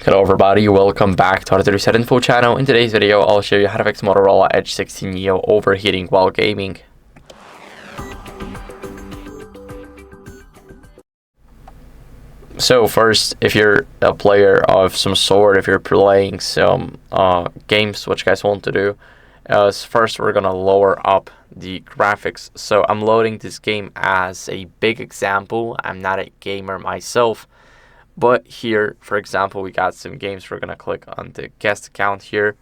Hello everybody, welcome back to HardReset.Info channel. In today's video, I'll show you how to fix Motorola Edge 16 Neo overheating while gaming. So first, if you're a player of some sort, if you're playing some games, what you guys want to do is first we're gonna lower up the graphics. So I'm loading this game as a big example. I'm not a gamer myself. But here, for example, we got some games. We're going to click on the guest account here.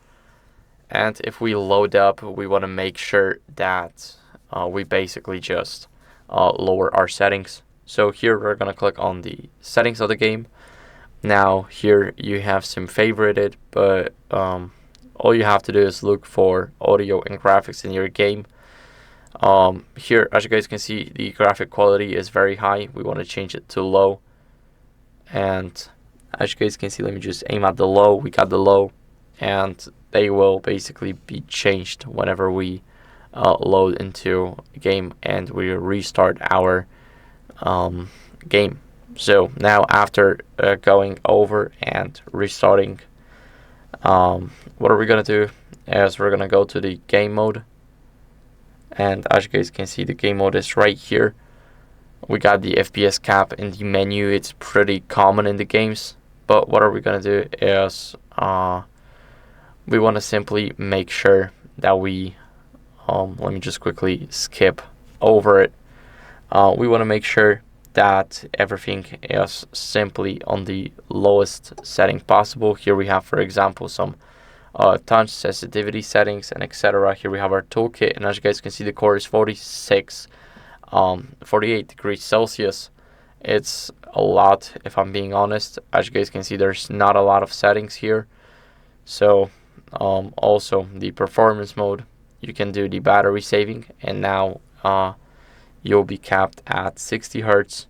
And if we load up, we want to make sure that we basically just lower our settings. So here we're going to click on the settings of the game. Now here you have some favorited, but all you have to do is look for audio and graphics in your game. Here, as you guys can see, the graphic quality is very high. We want to change it to low. And as you guys can see, let me just aim at the low. We got the low, and they will basically be changed whenever we load into a game and we restart our game. So now after going over and restarting, what are we gonna do is we're gonna go to the game mode, and as you guys can see, the game mode is right here. We got the FPS cap in the menu. It's pretty common in the games, but what are we gonna do is we want to simply make sure that we let me just quickly skip over it. We want to make sure that everything is simply on the lowest setting possible. Here we have, for example, some touch sensitivity settings and etc. Here we have our toolkit, and as you guys can see, the core is 48 degrees Celsius. It's a lot, if I'm being honest. As you guys can see, there's not a lot of settings here. So also the performance mode, you can do the battery saving, and now you'll be capped at 60 Hertz.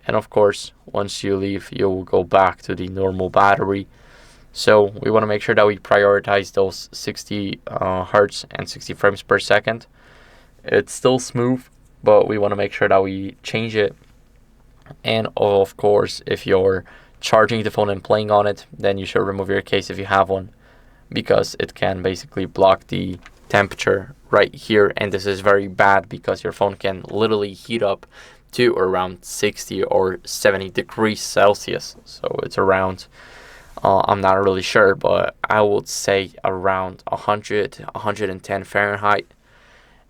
And of course, once you leave, you'll go back to the normal battery. So we want to make sure that we prioritize those 60 Hertz and 60 frames per second. It's still smooth, but we want to make sure that we change it. And of course, if you're charging the phone and playing on it, then you should remove your case if you have one, because it can basically block the temperature right here, and this is very bad because your phone can literally heat up to around 60 or 70 degrees Celsius. So it's around I'm not really sure, but I would say around 110 Fahrenheit.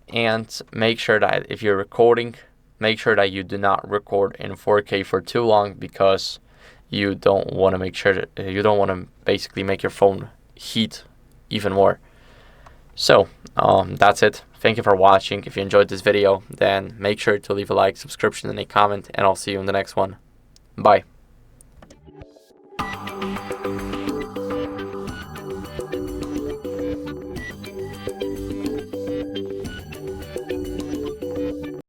And make sure that if you're recording, make sure that you do not record in 4K for too long, because you don't want to make sure that you don't want to basically make your phone heat even more. So that's it. Thank you for watching. If you enjoyed this video, then make sure to leave a like, subscription, and a comment, and I'll see you in the next one. Bye.